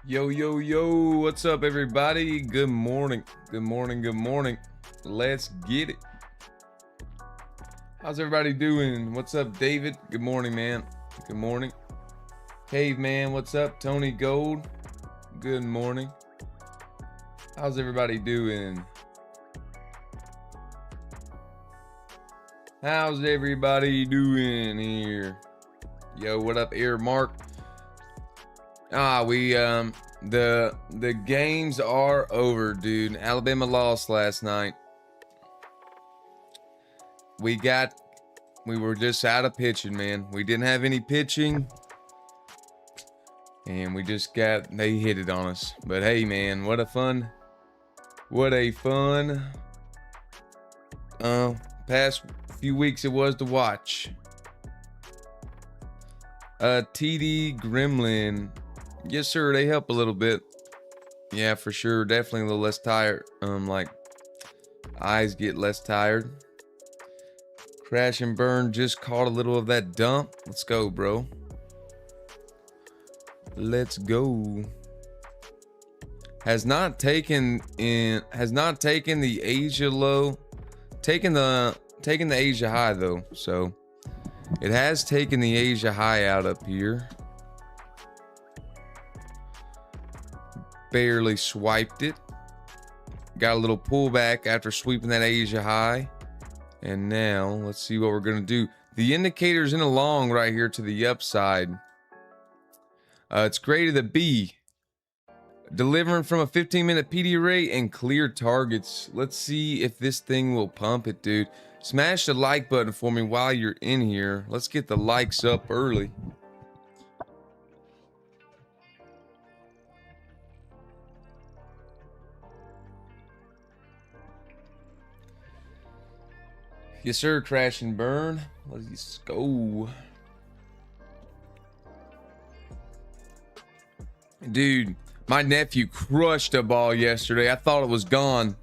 Yo, yo, yo, what's up, everybody? Good morning. Good morning. Good morning. Let's get it. How's everybody doing? What's up, David? Good morning, man. Good morning. Caveman, what's up? Tony Gold, good morning. How's everybody doing? How's everybody doing here? Yo, what up, Air Mark? The games are over, dude. Alabama lost last night. We were just out of pitching, man. We didn't have any pitching, and they hit it on us. But hey, man, what a fun past few weeks it was to watch. TD Gremlin, yes sir, they help a little bit. Yeah, for sure, definitely a little less tired. Like eyes get less tired. Crash and burn just caught a little of that dump. Let's go, bro. Let's go. Has not taken the Asia low, taken the Asia high though. So it has taken the Asia high out up here. Barely swiped it. Got a little pullback after sweeping that Asia high. And now let's see what we're going to do. The indicator's in a long right here to the upside. It's graded a B. Delivering from a 15-minute PD array and clear targets. Let's see if this thing will pump it, dude. Smash the like button for me while you're in here. Let's get the likes up early. Yes, sir. Crash and burn. Let's go. Dude, my nephew crushed a ball yesterday. I thought it was gone.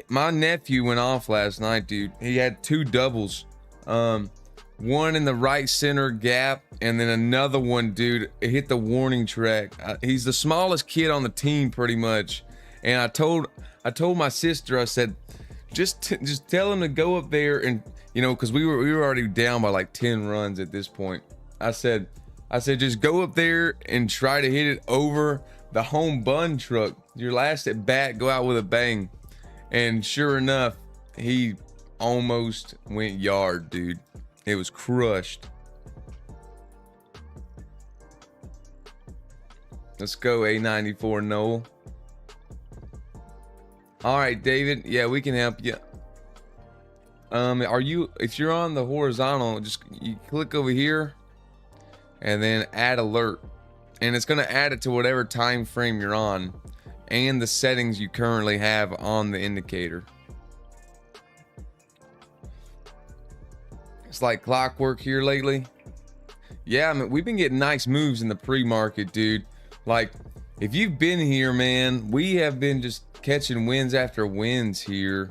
My nephew went off last night, dude. He had two doubles. One in the right center gap, and then another one, dude, it hit the warning track. He's the smallest kid on the team, pretty much. And I told my sister, I said, just tell him to go up there and, you know, because we were already down by like 10 runs at this point. I said, just go up there and try to hit it over the home bun truck. Your last at bat, go out with a bang. And sure enough, he almost went yard, dude. It was crushed. Let's go, A94 Noel. All right, David. Yeah, we can help you. If you're on the horizontal, you click over here and then add alert. And it's going to add it to whatever time frame you're on and the settings you currently have on the indicator. It's like clockwork here lately. Yeah, I mean, we've been getting nice moves in the pre-market, dude. Like, if you've been here, man, we have been just catching wins after wins here.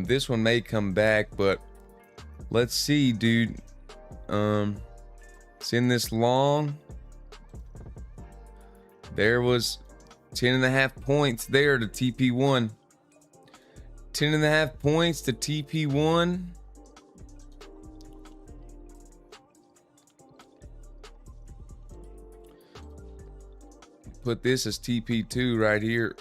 This one may come back, but let's see, dude. It's in this long. There was 10.5 points there to TP1. 10.5 points to TP1. Put this as TP2 right here.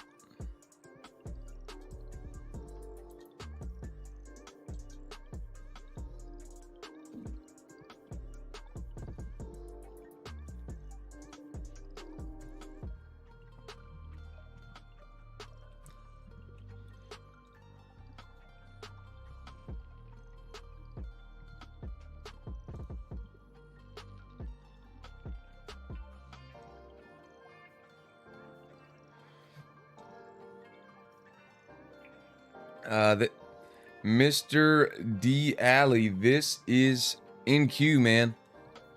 Mr. D Alley, this is NQ, man.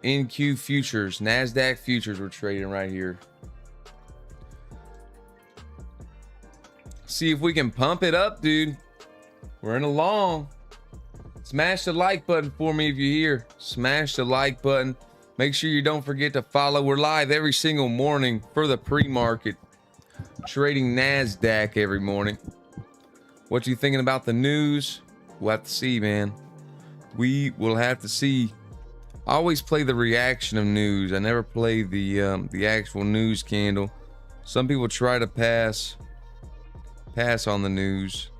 NQ futures, NASDAQ futures we're trading right here. See if we can pump it up, dude. We're in a long. Smash the like button for me if you're here. Smash the like button. Make sure you don't forget to follow. We're live every single morning for the pre-market, trading NASDAQ every morning. What you thinking about the news? We'll have to see, man. We will have to see. I always play the reaction of news. I never play the actual news candle. Some people try to pass on the news.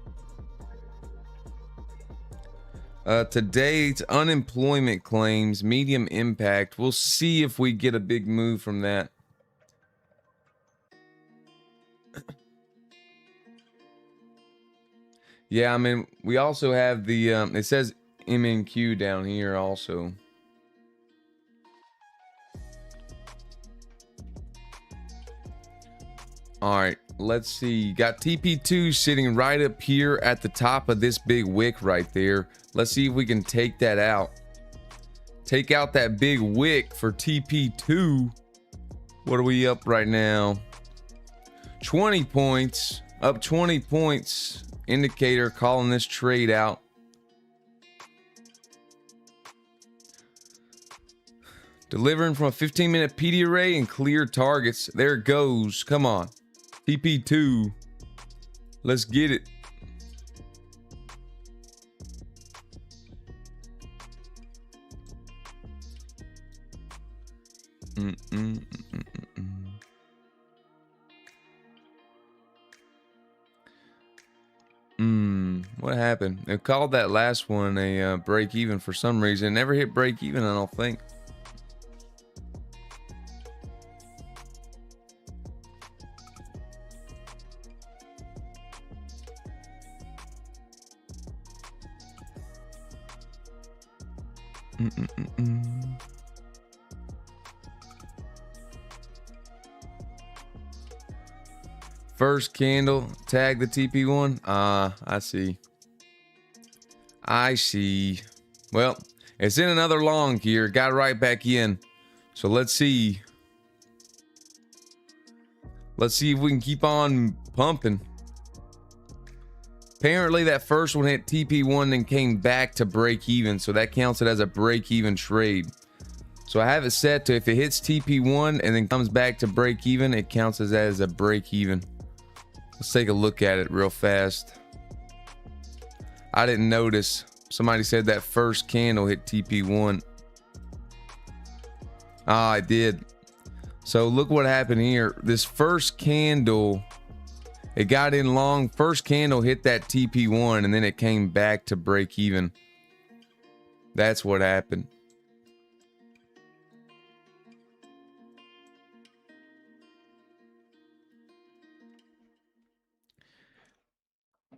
Today's unemployment claims, medium impact. We'll see if we get a big move from that. Yeah, I mean, we also have the, it says MNQ down here also. All right, let's see. Got TP2 sitting right up here at the top of this big wick right there. Let's see if we can take that out. Take out that big wick for TP2. What are we up right now? 20 points. Up 20 points. Indicator calling this trade out. Delivering from a 15-minute PD array and clear targets. There it goes. Come on. TP2. Let's get it. What happened? They called that last one a break even for some reason. Never hit break even, I don't think. First candle, tag the TP1. I see. I see. Well, it's in another long here. Got right back in. So let's see. Let's see if we can keep on pumping. Apparently that first one hit TP1 and came back to break even. So that counts it as a break even trade. So I have it set to if it hits TP1 and then comes back to break even, it counts as a break even. Let's take a look at it real fast. I didn't notice. Somebody said that first candle hit TP1. Ah, I did. So look what happened here. This first candle, it got in long. First candle hit that TP1 and then it came back to break even. That's what happened.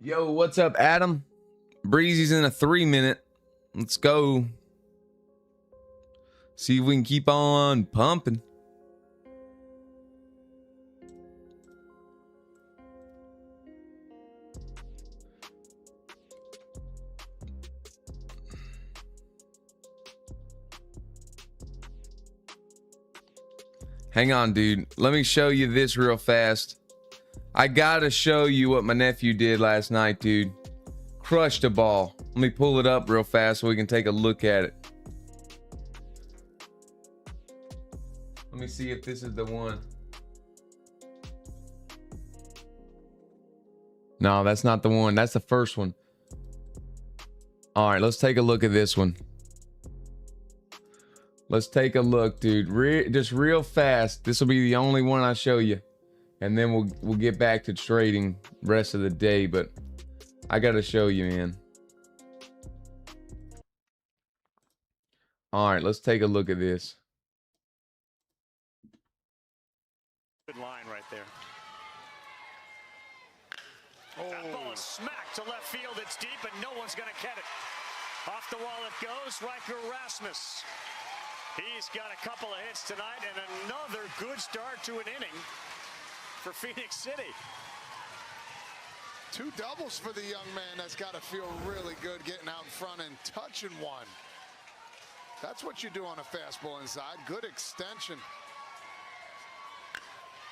Yo, what's up, Adam? Breezy's in a 3-minute. Let's go. See if we can keep on pumping. Hang on, dude. Let me show you this real fast. I gotta show you what my nephew did last night, dude. Crushed a ball. Let me pull it up real fast so we can take a look at it. Let me see if this is the one. No, that's not the one. That's the first one. All right, let's take a look at this one. Let's take a look, dude. Just real fast. This will be the only one I show you. And then we'll get back to trading rest of the day, but I gotta show you, man. All right, let's take a look at this. Good line right there. Oh. That ball is smacked to left field. It's deep, and no one's going to get it. Off the wall it goes. Riker Rasmus. He's got a couple of hits tonight, and another good start to an inning for Phoenix City. 2 doubles for the young man. That's got to feel really good getting out in front and touching one. That's what you do on a fastball inside. Good extension.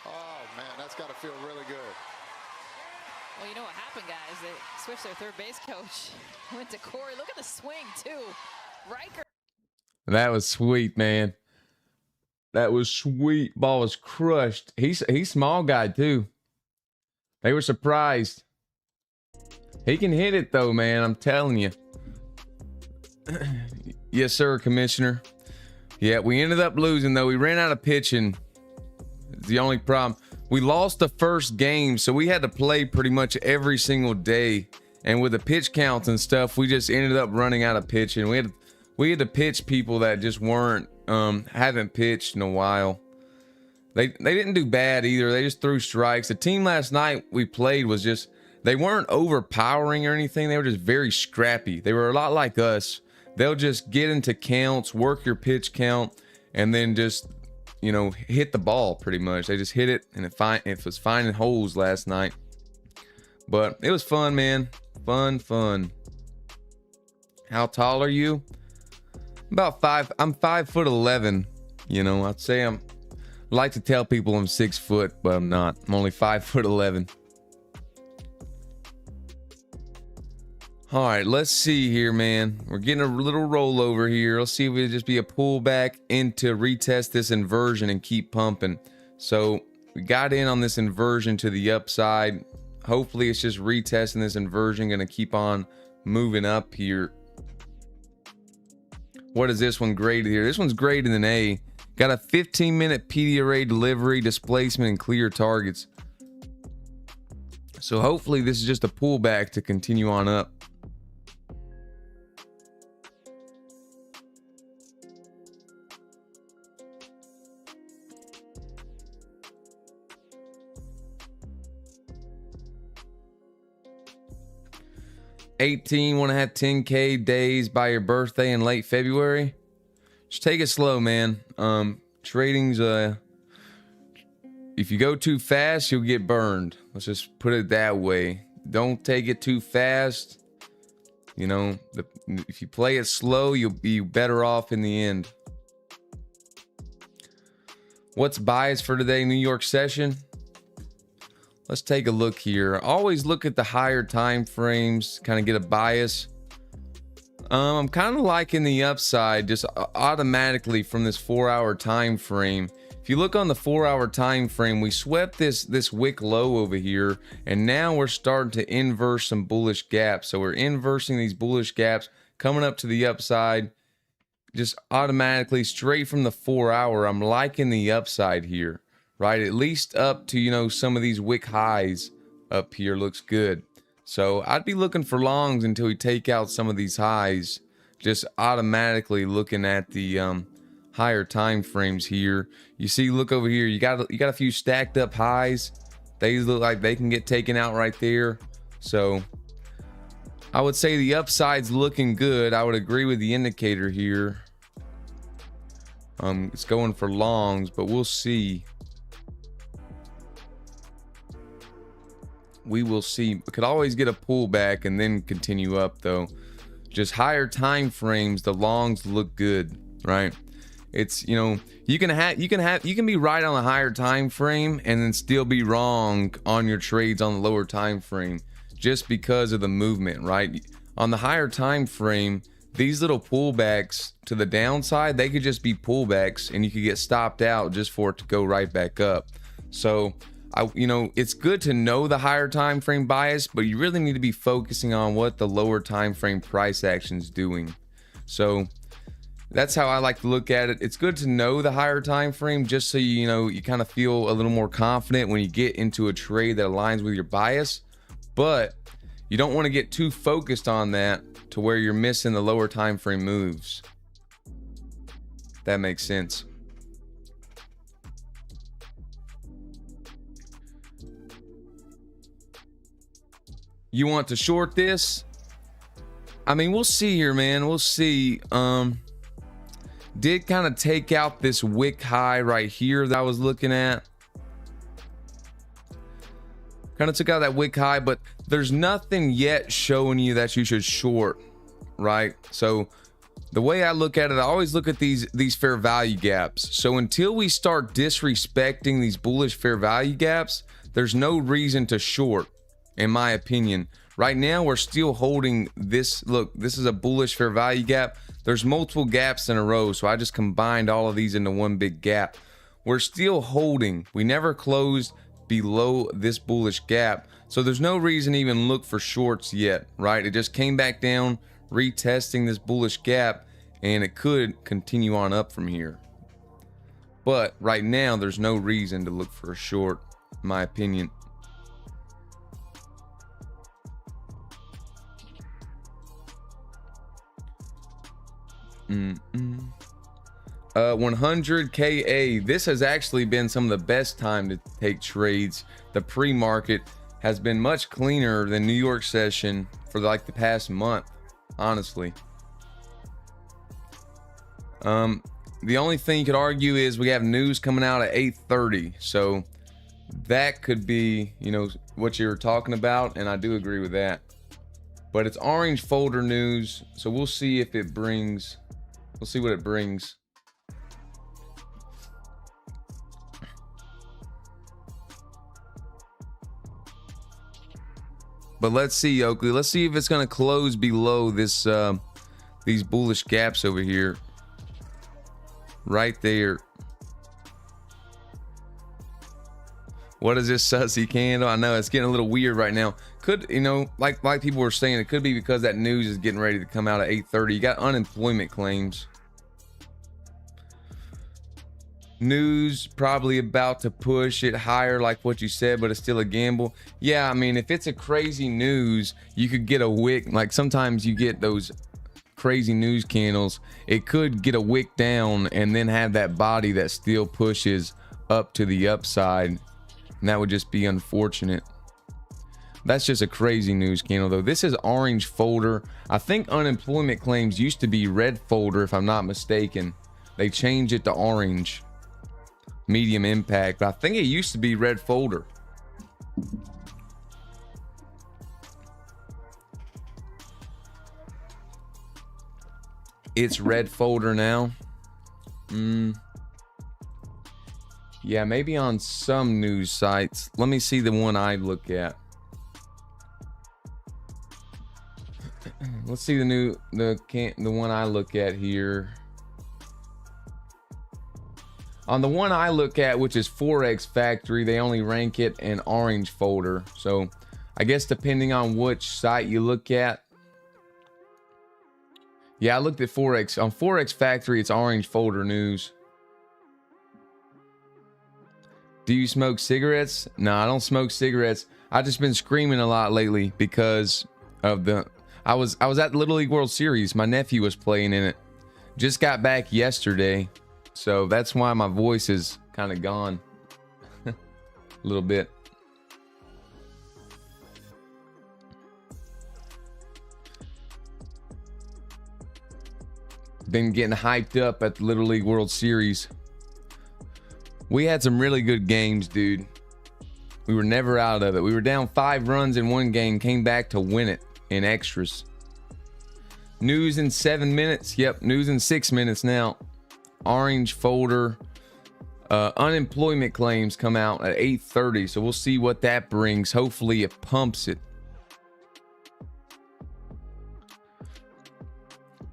Oh, man, that's got to feel really good. Well, you know what happened, guys? They switched their third base coach. Went to Corey. Look at the swing, too. Riker. That was sweet, man. That was sweet. Ball was crushed. He's small guy too. They were surprised. He can hit it though, man. I'm telling you. Yes, sir, Commissioner. Yeah, we ended up losing though. We ran out of pitching. It's the only problem. We lost the first game, so we had to play pretty much every single day. And with the pitch counts and stuff, we just ended up running out of pitching. We had to pitch people that just weren't haven't pitched in a while. They didn't do bad either. They just threw strikes. The team last night we played was just, they weren't overpowering or anything. They were just very scrappy. They were a lot like us. They'll just get into counts, work your pitch count, and then just, you know, hit the ball pretty much. They just hit it, and it was finding holes last night. But it was fun, man. Fun. How tall are you? About 5. I'm 5'11". You know, I'd say I like to tell people I'm 6 foot, but I'm not. I'm only 5'11". All right, let's see here, man. We're getting a little rollover here. Let's see if it'll just be a pullback into retest this inversion and keep pumping. So we got in on this inversion to the upside. Hopefully it's just retesting this inversion, gonna keep on moving up here. What is this one graded here? This one's graded an A. Got a 15-minute PD array delivery, displacement, and clear targets. So hopefully this is just a pullback to continue on up. Want to have 10K days by your birthday in late February? Just take it slow, man. Trading's if you go too fast, you'll get burned. Let's just put it that way. Don't take it too fast. You know, if you play it slow, you'll be better off in the end. What's bias for today, New York session? Let's take a look here. Always look at the higher time frames, kind of get a bias. I'm kind of liking the upside just automatically from this 4-hour time frame. If you look on the 4-hour time frame, we swept this wick low over here, and now we're starting to inverse some bullish gaps. So we're inversing these bullish gaps, coming up to the upside, just automatically straight from the 4-hour. I'm liking the upside here. Right, at least up to, you know, some of these wick highs up here looks good. So I'd be looking for longs until we take out some of these highs. Just automatically looking at the higher time frames here. You see, look over here. You got a few stacked up highs. They look like they can get taken out right there. So I would say the upside's looking good. I would agree with the indicator here. It's going for longs, but we'll see. We will see. We could always get a pullback and then continue up though. Just higher time frames, the longs look good, right? It's, you know, you can be right on the higher time frame and then still be wrong on your trades on the lower time frame just because of the movement, right? On the higher time frame, these little pullbacks to the downside, they could just be pullbacks and you could get stopped out just for it to go right back up. So you know, it's good to know the higher time frame bias, but you really need to be focusing on what the lower time frame price action is doing. So that's how I like to look at it. It's good to know the higher time frame just so you know you kind of feel a little more confident when you get into a trade that aligns with your bias, but you don't want to get too focused on that to where you're missing the lower time frame moves. That makes sense. You want to short this? I mean, we'll see here, man. We'll see. Did kind of take out this wick high right here that I was looking at. Kind of took out that wick high, but there's nothing yet showing you that you should short, right? So the way I look at it, I always look at these fair value gaps. So until we start disrespecting these bullish fair value gaps, there's no reason to short, in my opinion. Right now, we're still holding this. Look, this is a bullish fair value gap. there's multiple gaps in a row, so I just combined all of these into one big gap. We're still holding. We never closed below this bullish gap, so there's no reason to even look for shorts yet, right? It just came back down, retesting this bullish gap, and it could continue on up from here. But right now, there's no reason to look for a short, in my opinion. Mm -mm. 100 KA. This has actually been some of the best time to take trades. The pre-market has been much cleaner than New York session for like the past month, honestly. The only thing you could argue is we have news coming out at 8:30, so that could be, you know, what you were talking about, and I do agree with that. But it's orange folder news, so we'll see if it brings, we'll see what it brings. But let's see, Oakley. Let's see if it's going to close below this these bullish gaps over here. Right there. What is this sussy candle? I know it's getting a little weird right now. Could, you know, like people were saying, it could be because that news is getting ready to come out at 8:30. You got unemployment claims. News probably about to push it higher like what you said, but it's still a gamble. Yeah, I mean, if it's a crazy news, you could get a wick. Like sometimes you get those crazy news candles. It could get a wick down and then have that body that still pushes up to the upside. And that would just be unfortunate. That's just a crazy news candle though. This is orange folder. I think unemployment claims used to be red folder if I'm not mistaken. They changed it to orange. Medium impact, but I think it used to be red folder. It's red folder now. Yeah, maybe on some news sites. Let me see the one I look at. Let's see the one I look at here. On the one I look at, which is Forex Factory, they only rank it in orange folder. So I guess depending on which site you look at. Yeah, I looked at Forex. On Forex Factory, it's orange folder news. Do you smoke cigarettes? No, I don't smoke cigarettes. I've just been screaming a lot lately because of the... I was at the Little League World Series. My nephew was playing in it. Just got back yesterday. So that's why my voice is kind of gone a little bit. Been getting hyped up at the Little League World Series. We had some really good games, dude. We were never out of it. We were down 5 runs in one game, came back to win it in extras. News in 7 minutes. Yep, news in 6 minutes now. Orange folder. Unemployment claims come out at 8:30, so we'll see what that brings. Hopefully it pumps it.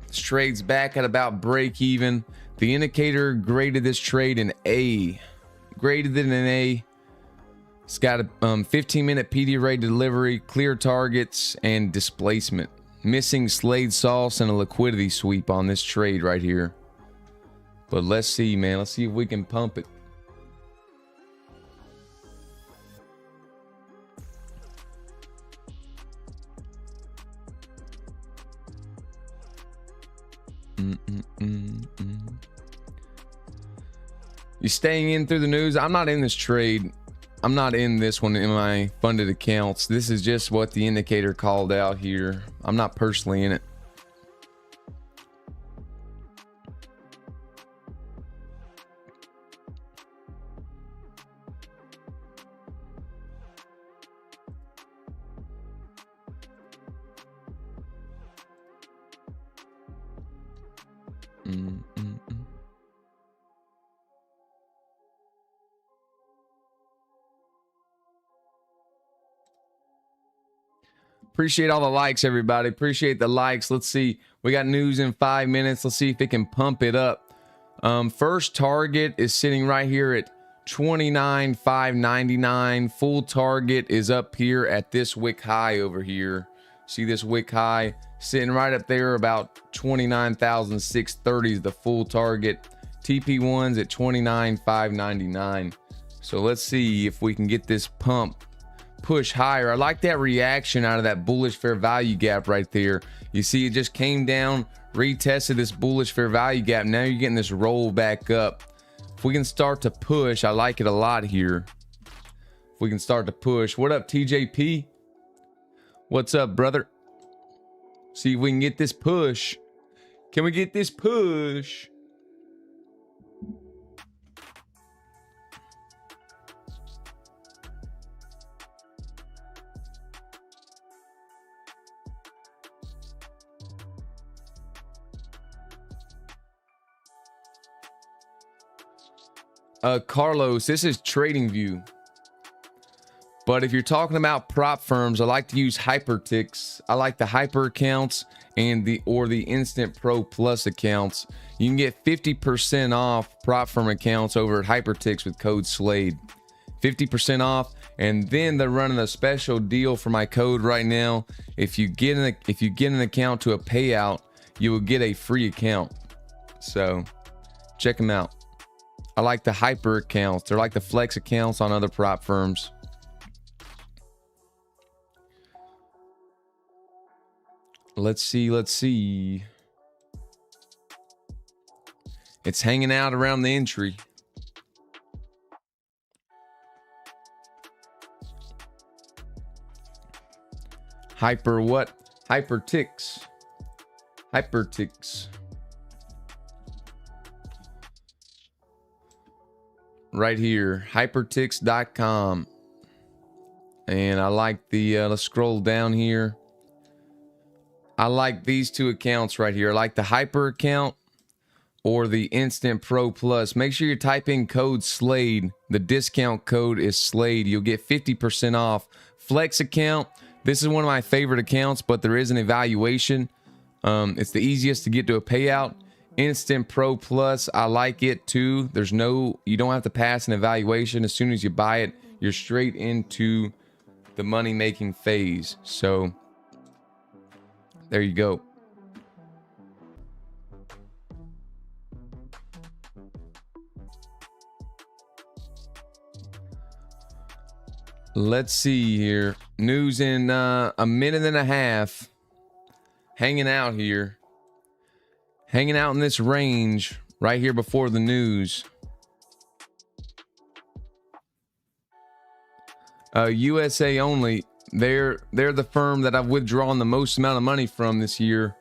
This trade's back at about break even. The indicator graded this trade an A. Graded it an A. It's got a 15-minute PD rate delivery, clear targets, and displacement. Missing Slade sauce and a liquidity sweep on this trade right here. But let's see, man. Let's see if we can pump it. You staying in through the news? I'm not in this trade. I'm not in this one in my funded accounts. This is just what the indicator called out here. I'm not personally in it. Appreciate all the likes, everybody. Appreciate the likes. Let's see. We got news in 5 minutes. Let's see if it can pump it up. First target is sitting right here at 29,599. Full target is up here at this wick high over here. See this wick high sitting right up there, about 29,630 is the full target. TP1's at 29,599. So let's see if we can get this pump push higher. I like that reaction out of that bullish fair value gap right there. You see it just came down, retested this bullish fair value gap. Now you're getting this roll back up. If we can start to push, I like it a lot here. If we can start to push. What up, TJP? What's up, brother? See if we can get this push. Can we get this push? Carlos, this is TradingView. But if you're talking about prop firms, I like to use hyperticks. I like the hyper accounts and the Instant Pro Plus accounts. You can get 50% off prop firm accounts over at hyperticks with code SLADE. 50% off, and then they're running a special deal for my code right now. If you get an account to a payout, you will get a free account. So check them out. I like the hyper accounts. They're like the flex accounts on other prop firms. Let's see. It's hanging out around the entry. Hyper what? Hyperticks. Hyperticks. Right here, hyperticks.com. And I like the, let's scroll down here. I like these two accounts right here. I like the hyper account or the Instant Pro Plus. Make sure you type in code SLADE. The discount code is SLADE. You'll get 50% off. Flex account. This is one of my favorite accounts, but there is an evaluation. It's the easiest to get to a payout. Instant Pro Plus, I like it too. You don't have to pass an evaluation. As soon as you buy it, you're straight into the money making phase. So there you go. Let's see here. News in a minute and a half. Hanging out here. Hanging out in this range right here before the news. USA only. They're the firm that I've withdrawn the most amount of money from this year.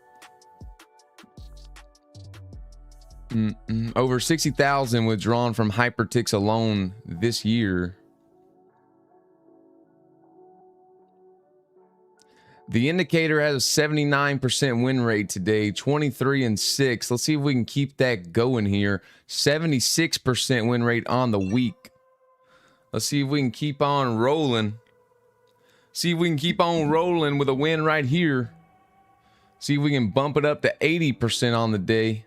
Over 60,000 withdrawn from hyperticks alone this year. The indicator has a 79% win rate today, 23-6. Let's see if we can keep that going here. 76% win rate on the week. Let's see if we can keep on rolling. See if we can keep on rolling with a win right here. See if we can bump it up to 80% on the day.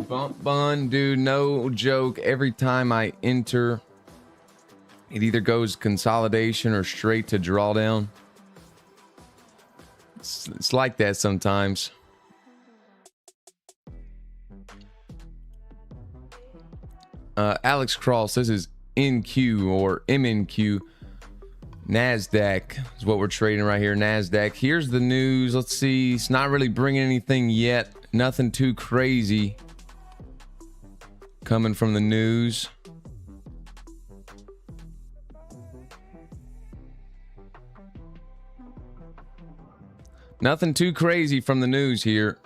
Bump bun, dude, no joke. Every time I enter, it either goes consolidation or straight to drawdown. It's like that sometimes. Alex Cross, this is NQ or MNQ. NASDAQ is what we're trading right here. NASDAQ. Here's the news. Let's see. It's not really bringing anything yet. Nothing too crazy coming from the news. Nothing too crazy from the news here.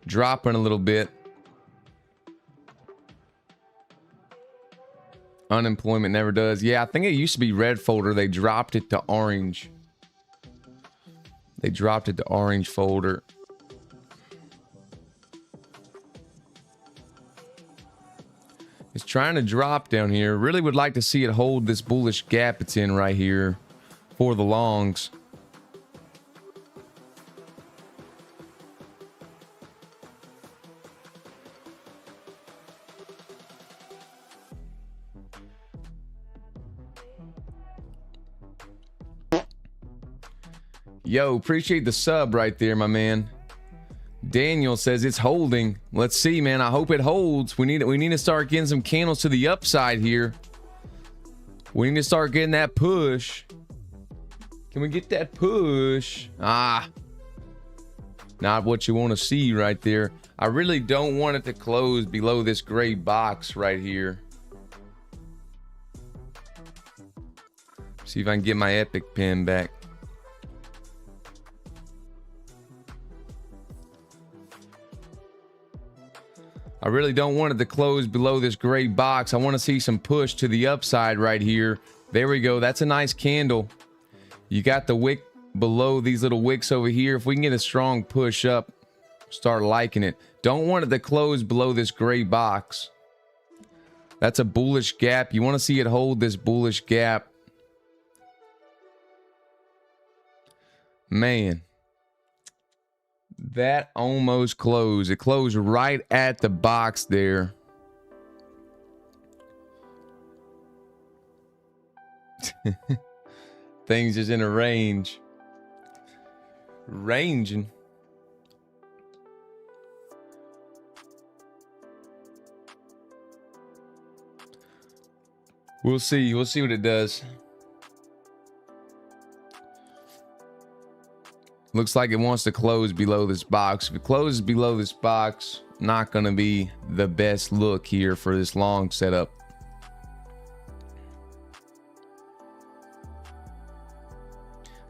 Dropping a little bit. Unemployment never does. Yeah, I think it used to be red folder. They dropped it to orange. They dropped it to orange folder. It's trying to drop down here. Really would like to see it hold this bullish gap it's in right here for the longs. Yo, appreciate the sub right there, my man. Daniel says it's holding. Let's see, man. I hope it holds. We need to start getting some candles to the upside here. We need to start getting that push. Can we get that push? Ah, not what you want to see right there. I really don't want it to close below this gray box right here. See if I can get my epic pin back. I really don't want it to close below this gray box. I want to see some push to the upside right here. There we go. That's a nice candle. You got the wick below these little wicks over here. If we can get a strong push up, start liking it. Don't want it to close below this gray box. That's a bullish gap. You want to see it hold this bullish gap. Man. That almost closed. It closed right at the box there. Things is in a range. Ranging. We'll see. We'll see what it does. Looks like it wants to close below this box. If it closes below this box, not going to be the best look here for this long setup.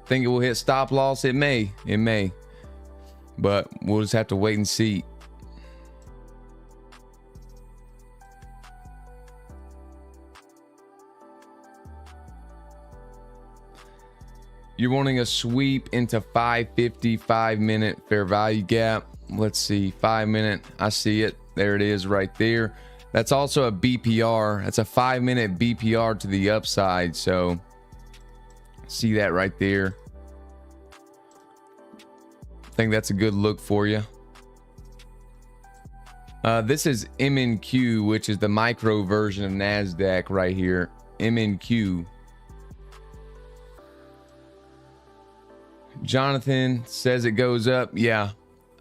Think it will hit stop loss? It may. It may. But we'll just have to wait and see. You're wanting a sweep into 550, 5-minute fair value gap. Let's see, 5-minute. I see it. There it is right there. That's also a BPR. That's a 5-minute BPR to the upside. So see that right there. I think that's a good look for you. This is MNQ, which is the micro version of NASDAQ right here. MNQ. Jonathan says it goes up. Yeah,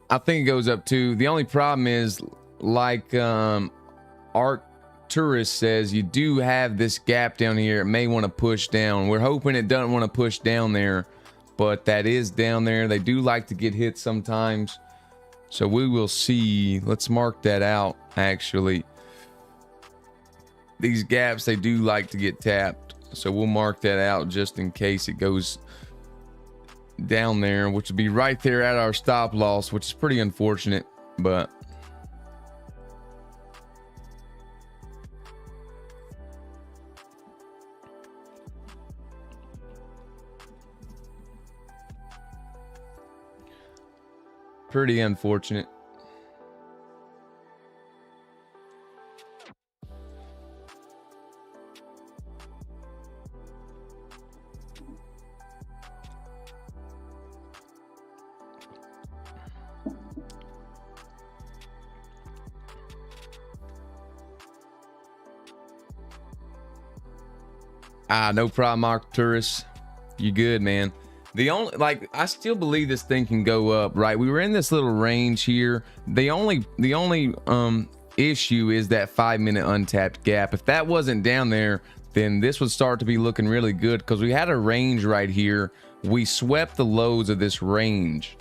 I think it goes up too. The only problem is, like Arcturus says, you do have this gap down here. It may want to push down. We're hoping it doesn't want to push down there, but that is down there. They do like to get hit sometimes. So we will see. Let's mark that out, actually. These gaps, they do like to get tapped. So we'll mark that out just in case it goes down there, which would be right there at our stop loss, which is pretty unfortunate, but pretty unfortunate. No problem, Arcturus. You good, man. The only, like, I still believe this thing can go up, right? We were in this little range here. The only issue is that 5-minute untapped gap. If that wasn't down there, then this would start to be looking really good, because we had a range right here. We swept the lows of this range.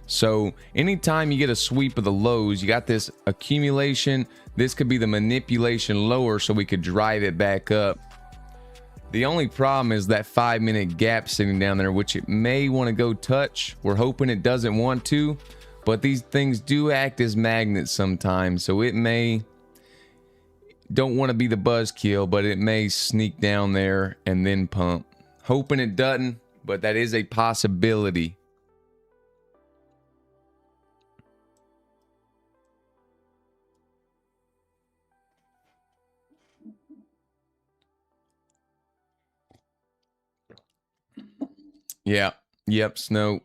So anytime you get a sweep of the lows, you got this accumulation. This could be the manipulation lower, so we could drive it back up. The only problem is that 5-minute gap sitting down there, which it may want to go touch. We're hoping it doesn't want to, but these things do act as magnets sometimes. So it may, Don't want to be the buzzkill, but it may sneak down there and then pump. Hoping it doesn't, but that is a possibility. Yeah. Yep, Snow.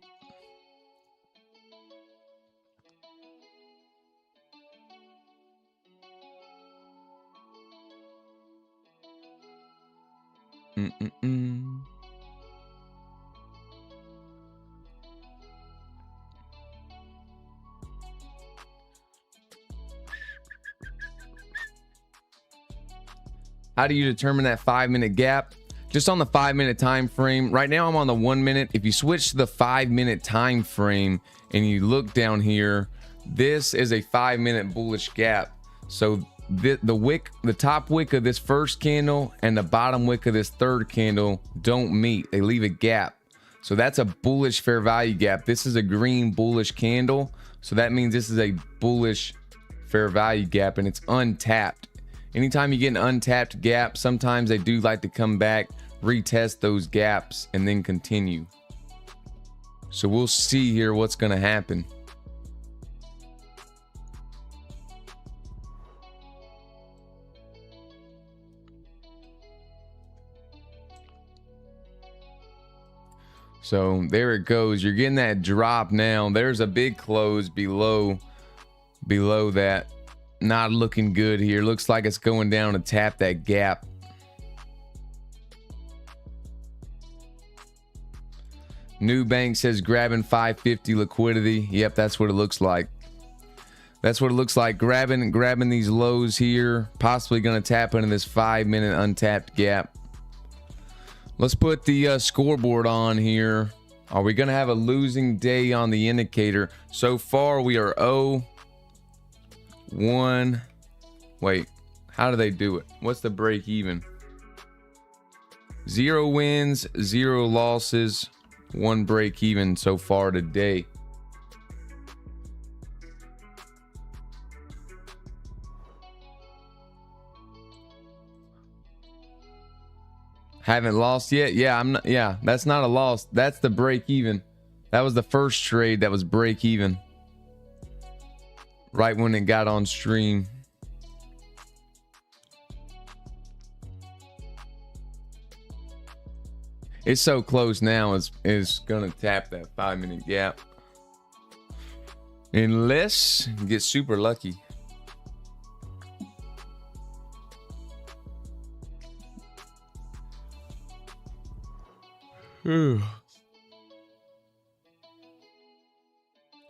How do you determine that 5-minute gap? Just on the 5-minute time frame. Right now I'm on the 1 minute. If you switch to the 5-minute time frame and you look down here, this is a 5-minute bullish gap. So the top wick of this first candle and the bottom wick of this third candle don't meet. They leave a gap. So that's a bullish fair value gap. This is a green bullish candle. So that means this is a bullish fair value gap and it's untapped. Anytime you get an untapped gap, sometimes they do like to come back, retest those gaps, and then continue. So we'll see here what's going to happen. So there it goes. You're getting that drop now. There's a big close below that. Not looking good here. Looks like it's going down to tap that gap. New Bank says grabbing 550 liquidity. Yep, that's what it looks like. That's what it looks like. Grabbing these lows here. Possibly going to tap into this 5-minute untapped gap. Let's put the scoreboard on here. Are we going to have a losing day on the indicator? So far, we are 0-1. Wait, how do they do it? What's the break even? 0 wins, 0 losses, 1 break even so far today. Haven't lost yet? Yeah, I'm not. Yeah, that's not a loss. That's the break even. That was the first trade that was break even. Right when it got on stream. It's so close now. It's gonna tap that 5-minute gap. Unless you get super lucky.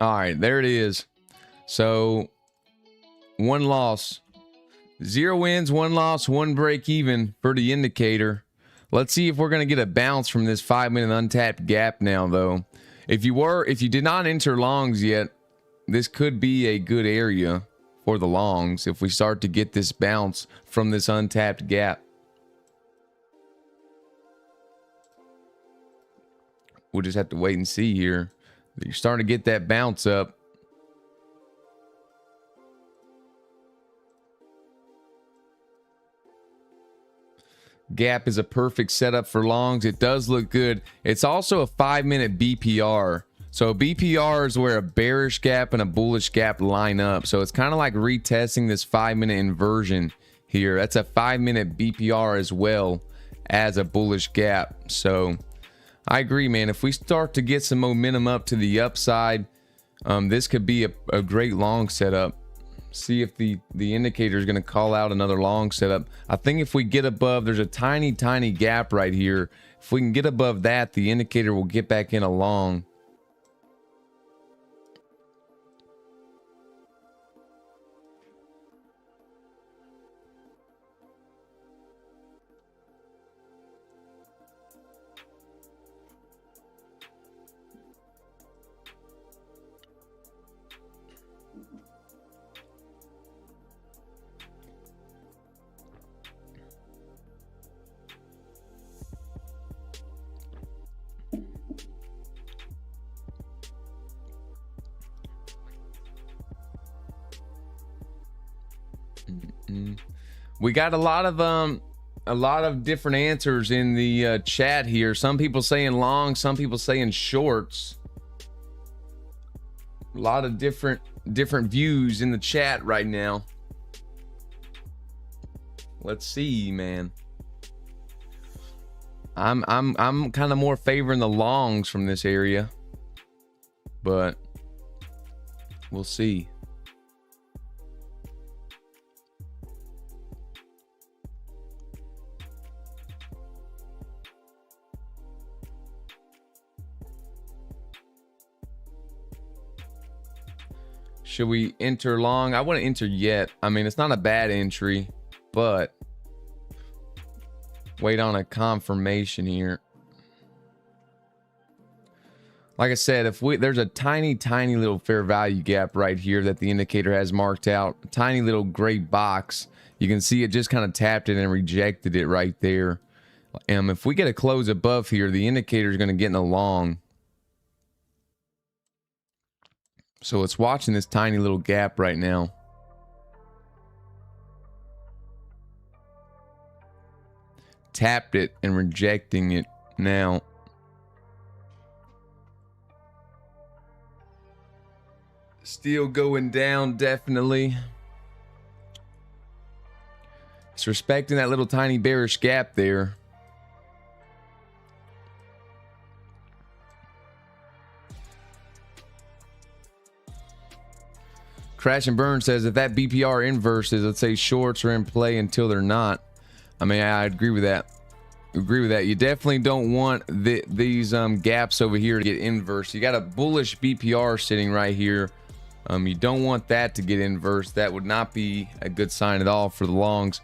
All right, there it is. So 1 loss, 0 wins, 1 loss, 1 break even for the indicator. Let's see if we're going to get a bounce from this 5-minute untapped gap now, though. If you did not enter longs yet, this could be a good area for the longs if we start to get this bounce from this untapped gap. We'll just have to wait and see here. You're starting to get that bounce up. Gap is a perfect setup for longs. It does look good. It's also a 5-minute BPR. So a BPR is where a bearish gap and a bullish gap line up. So it's kind of like retesting this 5-minute inversion here. That's a 5-minute BPR as well as a bullish gap. So I agree, man. If we start to get some momentum up to the upside, this could be a great long setup. See if the indicator is going to call out another long setup. I think if we get above, there's a tiny gap right here. If we can get above that, the indicator will get back in a long. we got a lot of different answers in the chat here. Some people saying long, some people saying shorts. A lot of different views in the chat right now. Let's see, man. I'm kind of more favoring the longs from this area, but we'll see. Should we enter long? I wouldn't enter yet. I mean, it's not a bad entry, but wait on a confirmation here. Like I said, there's a tiny little fair value gap right here that the indicator has marked out, a tiny little gray box. You can see it just kind of tapped it and rejected it right there. If we get a close above here, the indicator is going to get in a long. So it's watching this tiny little gap right now. Tapped it and rejecting it now. Still going down, definitely. It's respecting that little tiny bearish gap there. Crash and Burn says if that BPR inverses, let's say shorts are in play until they're not. I mean, I agree with that. Agree with that. You definitely don't want these gaps over here to get inverse. You got a bullish BPR sitting right here. You don't want that to get inverse. That would not be a good sign at all for the longs.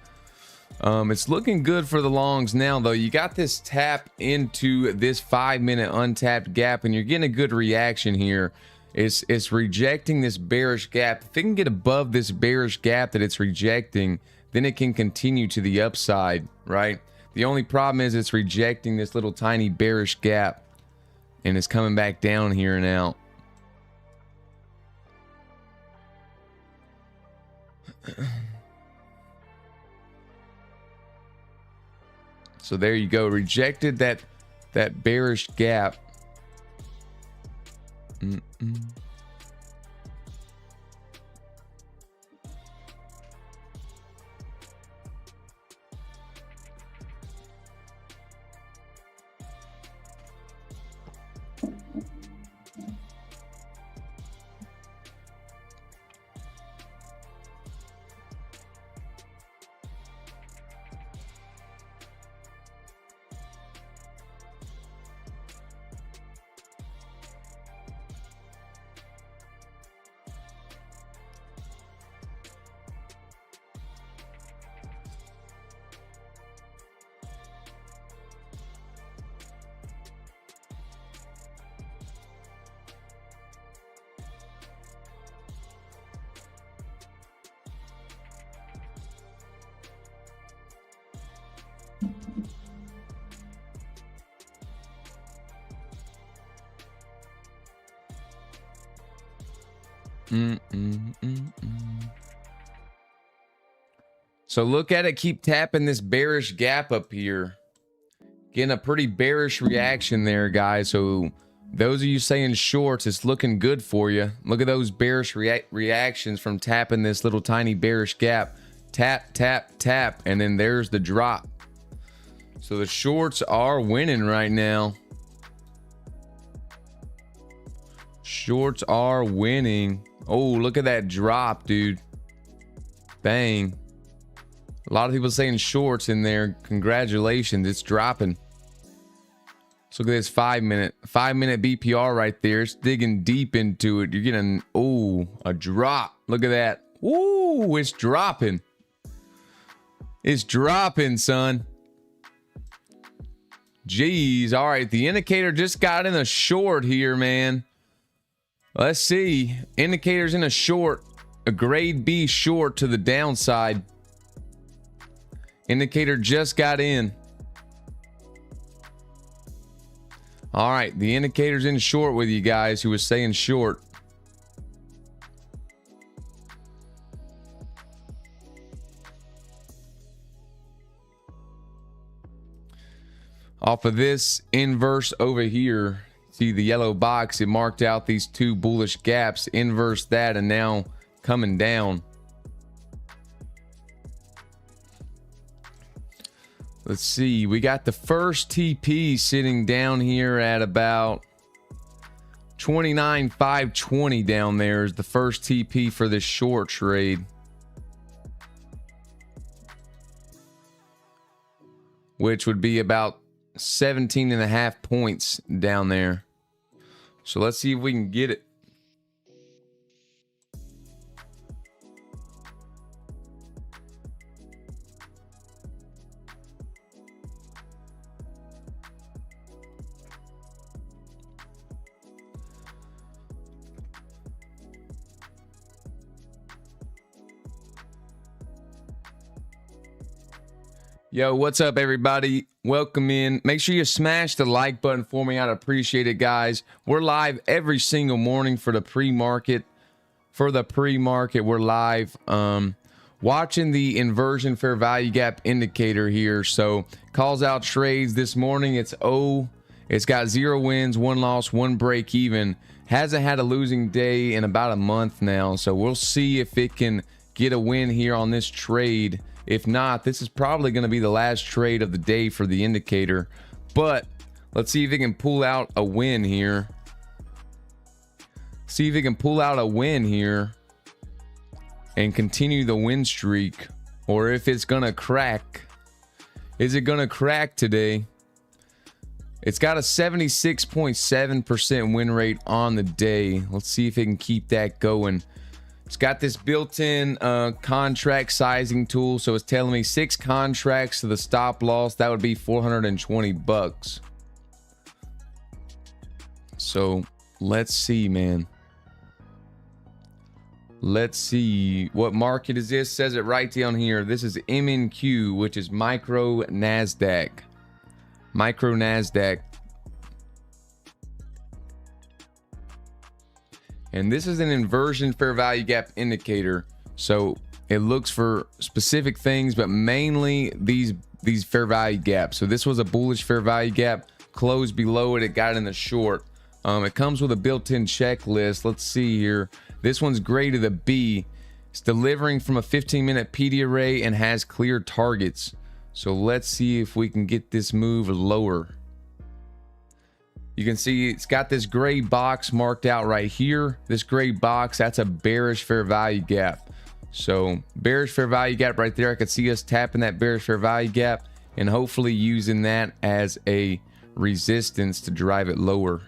It's looking good for the longs now, though. You got this tap into this 5-minute untapped gap, and you're getting a good reaction here. It's rejecting this bearish gap. If it can get above this bearish gap that it's rejecting, then it can continue to the upside, right? The only problem is it's rejecting this little tiny bearish gap, and it's coming back down here now. So there you go. Rejected that bearish gap. So look at it, keep tapping this bearish gap up here. Getting a pretty bearish reaction there, guys. So those of you saying shorts, it's looking good for you. Look at those bearish reactions from tapping this little tiny bearish gap. Tap, tap, tap, and then there's the drop. So the shorts are winning right now. Shorts are winning. Oh, look at that drop, dude. Bang. A lot of people saying shorts in there. Congratulations, it's dropping. So look at this 5-minute BPR right there. It's digging deep into it. You're getting, oh, a drop. Look at that. Ooh, it's dropping. It's dropping, son. Jeez. All right, the indicator just got in a short here, man. Let's see. Indicators in a short. A grade B short to the downside. Indicator just got in. All right, the indicator's in short with you guys who was saying short. off of this inverse over here. See the yellow box, it marked out these two bullish gaps, inverse that, and now coming down. Let's see, we got the first TP sitting down here at about 29,520 down there is the first TP for this short trade. Which would be about 17.5 points down there. So let's see if we can get it. Yo, what's up, everybody? Welcome in. Make sure you smash the like button for me. I'd appreciate it, guys. We're live every single morning for the pre-market. We're live watching the inversion fair value gap indicator here. So calls out trades this morning. It's got 0 wins, 1 loss, 1 break even. Hasn't had a losing day in about a month now. So we'll see if it can get a win here on this trade. If not, this is probably going to be the last trade of the day for the indicator. But let's see if it can pull out a win here. See if it can pull out a win here and continue the win streak. Or if it's going to crack. Is it going to crack today? It's got a 76.7% win rate on the day. Let's see if it can keep that going. It's got this built-in contract sizing tool, so it's telling me 6 contracts to the stop loss. That would be $420. So let's see, man. Let's see, what market is this? Says it right down here. This is MNQ, which is micro Nasdaq. Micro Nasdaq. And this is an inversion fair value gap indicator. So it looks for specific things, but mainly these fair value gaps. So this was a bullish fair value gap, closed below it, it got in the short. It comes with a built-in checklist. Let's see here. This one's graded a B. It's delivering from a 15-minute PD array and has clear targets. So let's see if we can get this move lower. You can see it's got this gray box marked out right here. This gray box, that's a bearish fair value gap. So bearish fair value gap right there. I could see us tapping that bearish fair value gap and hopefully using that as a resistance to drive it lower.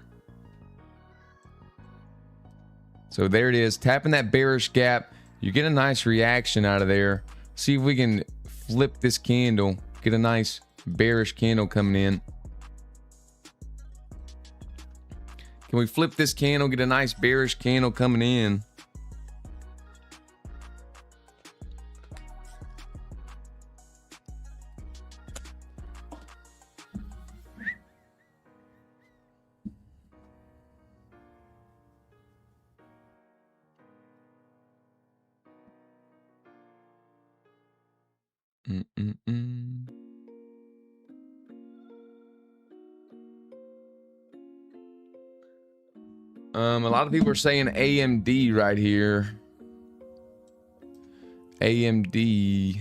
So there it is, tapping that bearish gap. You get a nice reaction out of there. See if we can flip this candle, get a nice bearish candle coming in. Can we flip this candle, get a nice bearish candle coming in? A lot of people are saying AMD right here. AMD.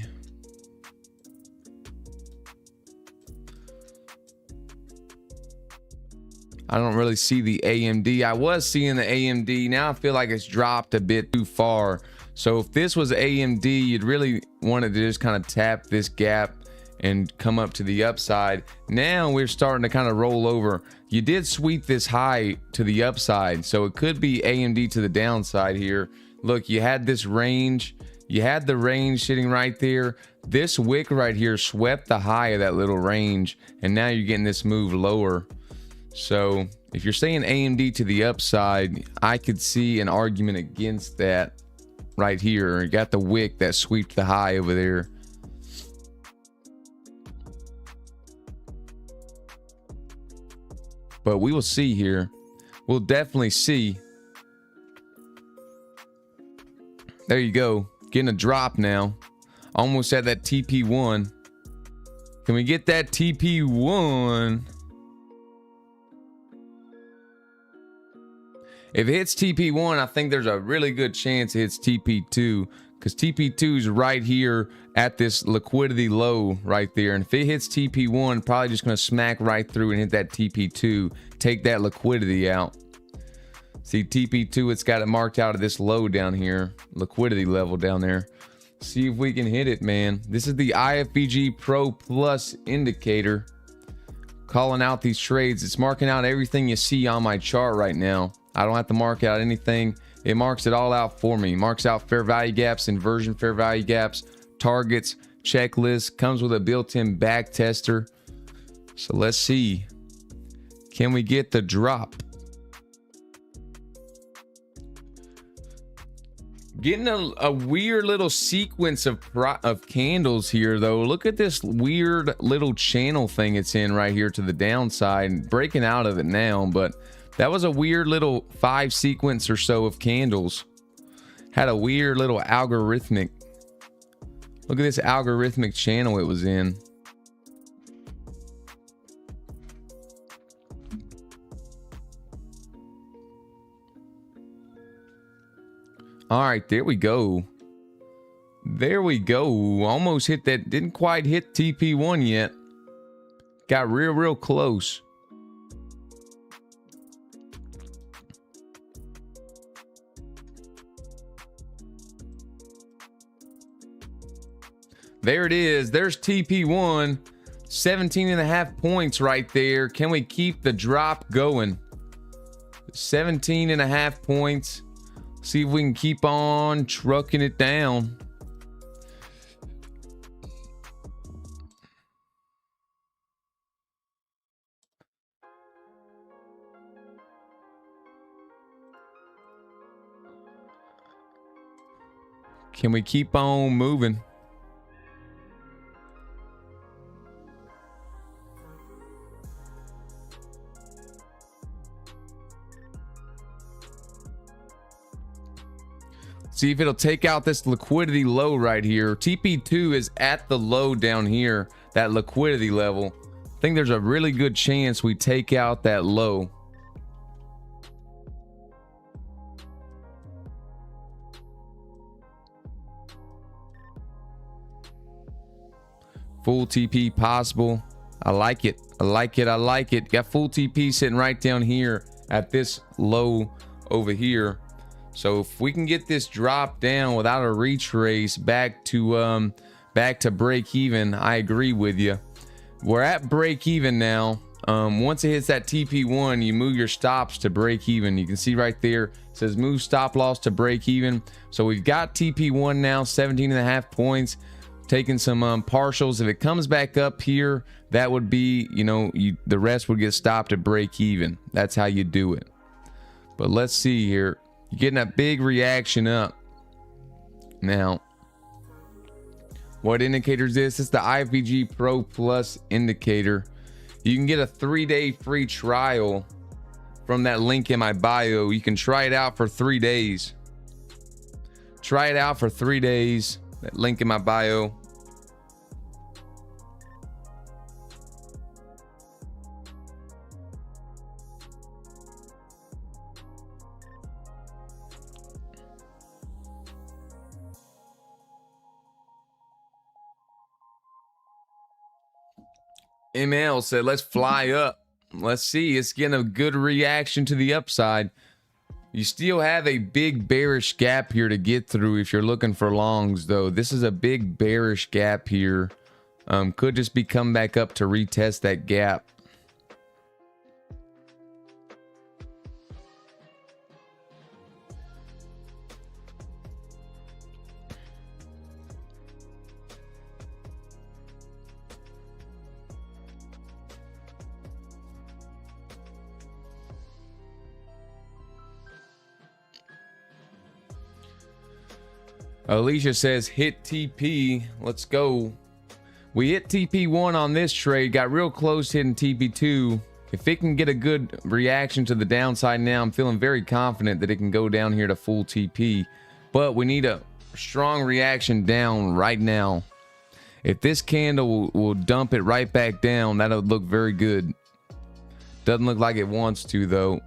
I don't really see the AMD. I was seeing the AMD. Now I feel like it's dropped a bit too far. So if this was AMD, you'd really want to just kind of tap this gap and come up to the upside. Now we're starting to kind of roll over. You did sweep this high to the upside, so it could be AMD to the downside here. Look, you had this range. You had the range sitting right there. This wick right here swept the high of that little range, and now you're getting this move lower. So if you're saying AMD to the upside, I could see an argument against that right here. You got the wick that swept the high over there. But we will see here. We'll definitely see. There you go. Getting a drop now. Almost at that TP1. Can we get that TP1? If it hits TP1, I think there's a really good chance it hits TP2, because TP2 is right here at this liquidity low right there. And if it hits TP1, probably just going to smack right through and hit that TP2, take that liquidity out. See, TP2, it's got it marked out of this low down here, liquidity level down there. See if we can hit it, man. This is the IFBG Pro Plus indicator. Calling out these trades. It's marking out everything you see on my chart right now. I don't have to mark out anything. It marks it all out for me. Marks out fair value gaps, inversion fair value gaps, targets, checklists. Comes with a built-in back tester. So let's see. Can we get the drop? Getting a weird little sequence of candles here, though. Look at this weird little channel thing it's in right here to the downside. Breaking out of it now, but that was a weird little 5 sequence or so of candles. Had a weird little algorithmic. Look at this algorithmic channel it was in. All right, there we go. There we go. Almost hit that. Didn't quite hit TP1 yet. Got real close. There it is. There's TP1. 17.5 points right there. Can we keep the drop going? 17.5 points. See if we can keep on trucking it down. Can we keep on moving? See if it'll take out this liquidity low right here. TP2 is at the low down here, that liquidity level. I think there's a really good chance we take out that low. Full TP possible. I like it. I like it. I like it. Got full TP sitting right down here at this low over here. So if we can get this drop down without a retrace back to break even, I agree with you. We're at break even now. Once it hits that TP1, you move your stops to break even. You can see right there, it says move stop loss to break even. So we've got TP1 now, 17.5 points. Taking some partials. If it comes back up here, that would be, you know, the rest would get stopped at break even. That's how you do it. But let's see here. You're getting a big reaction up. Now, what indicator is this? It's the IFBG Pro Plus indicator. You can get a 3-day free trial from that link in my bio. You can try it out for 3 days. Try it out for 3 days. That link in my bio. ML said, let's fly up. Let's see. It's getting a good reaction to the upside. You still have a big bearish gap here to get through if you're looking for longs, though. This is a big bearish gap here. Could just be come back up to retest that gap. Alicia says, hit TP. Let's go. We hit TP1 on this trade. Got real close hitting TP2. If it can get a good reaction to the downside now, I'm feeling very confident that it can go down here to full TP. But we need a strong reaction down right now. If this candle will dump it right back down, that'll look very good. Doesn't look like it wants to, though.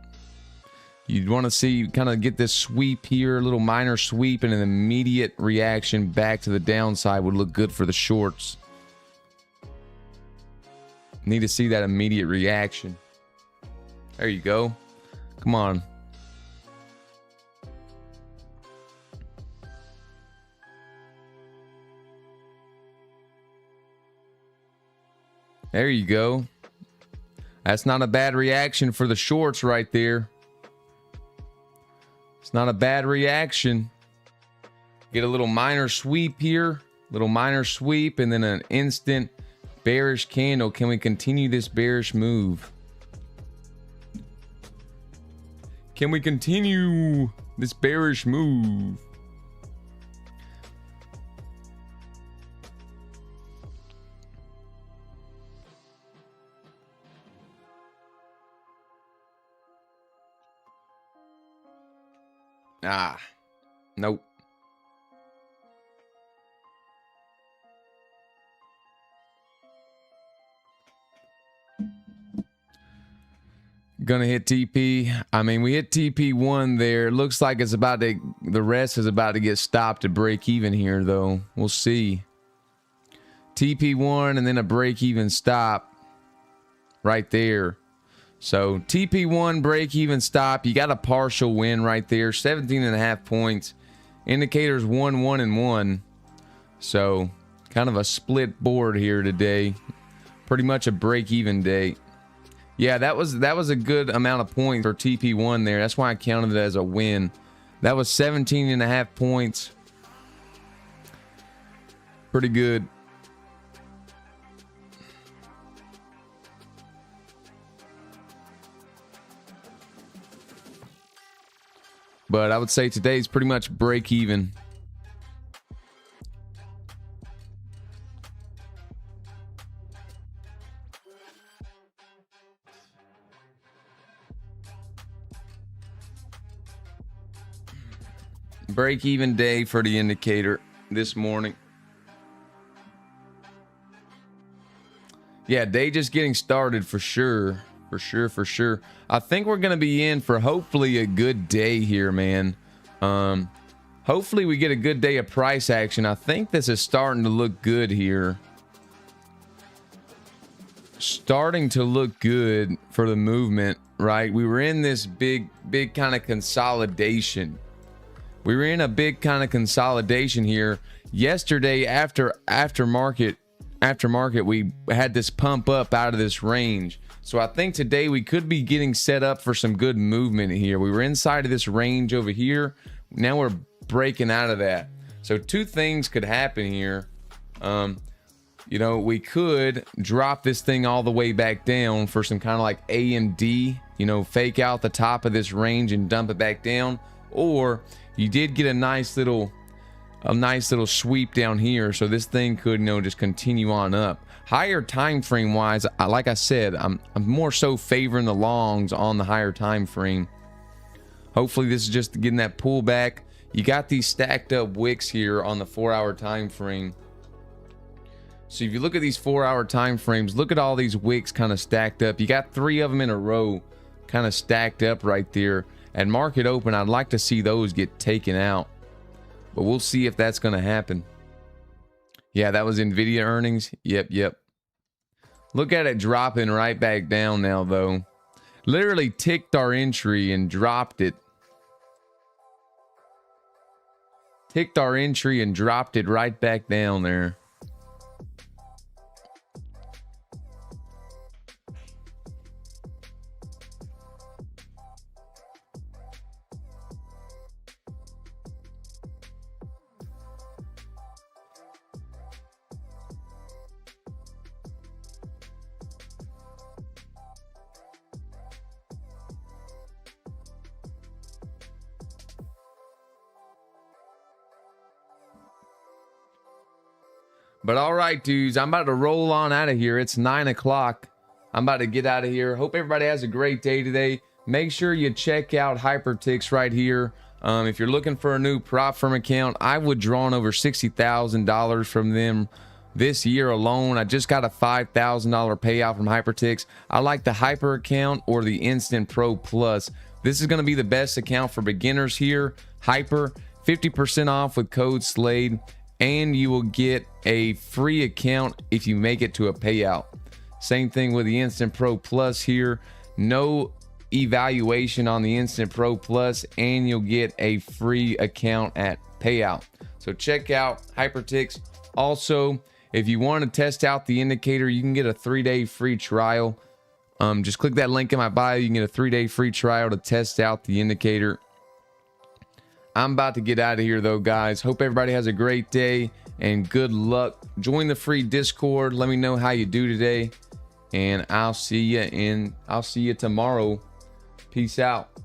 You'd want to see, kind of get this sweep here, a little minor sweep, and an immediate reaction back to the downside would look good for the shorts. Need to see that immediate reaction. There you go. Come on. There you go. That's not a bad reaction for the shorts right there. It's not a bad reaction. Get a little minor sweep here. Little minor sweep and then an instant bearish candle. Can we continue this bearish move? Can we continue this bearish move? Nope. Gonna hit TP. I mean, we hit TP1 there. Looks like it's about to, the rest is about to get stopped to break even here, though. We'll see. TP1 and then a break even stop right there. So TP1 break even stop. You got a partial win right there. 17.5 points. Indicators 1, 1, and 1. So kind of a split board here today. Pretty much a break even day. Yeah, that was a good amount of points for TP1 there. That's why I counted it as a win. That was 17.5 points. Pretty good. But I would say today's pretty much break even. Break even day for the indicator this morning. Yeah, day just getting started for sure. For sure. I think we're going to be in for hopefully a good day here, man. Hopefully we get a good day of price action. I think this is starting to look good here. Starting to look good for the movement, right? We were in this big kind of consolidation. We were in a big kind of consolidation here. Yesterday, after market, we had this pump up out of this range. So I think today we could be getting set up for some good movement here. We were inside of this range over here. Now we're breaking out of that. So two things could happen here. You know, we could drop this thing all the way back down for some kind of like A and D, you know, fake out the top of this range and dump it back down. Or you did get a nice little sweep down here, so this thing could, you know, just continue on up. Higher time frame wise, like I said, I'm more so favoring the longs on the higher time frame. Hopefully this is just getting that pullback. You got these stacked up wicks here on the 4-hour time frame. So if you look at these 4-hour time frames, look at all these wicks kind of stacked up. You got 3 of them in a row kind of stacked up right there. At market open, I'd like to see those get taken out, but we'll see if that's going to happen. Yeah, that was Nvidia earnings. Yep. Look at it dropping right back down now, though. Literally ticked our entry and dropped it. Ticked our entry and dropped it right back down there. But all right, dudes, I'm about to roll on out of here. It's 9 o'clock. I'm about to get out of here. Hope everybody has a great day today. Make sure you check out Hypertix right here. If you're looking for a new prop firm account, I would draw on over $60,000 from them this year alone. I just got a $5,000 payout from Hypertix. I like the Hyper account or the Instant Pro Plus. This is going to be the best account for beginners here. Hyper, 50% off with code SLADE, and you will get a free account if you make it to a payout. Same thing with the Instant Pro Plus here. No evaluation on the Instant Pro Plus, and you'll get a free account at payout. So check out Hypertix. Also, if you want to test out the indicator, you can get a 3-day free trial. Just click that link in my bio. You can get a 3-day free trial to test out the indicator. I'm about to get out of here though, guys. Hope everybody has a great day and good luck. Join the free Discord. Let me know how you do today, and I'll see you tomorrow. Peace out.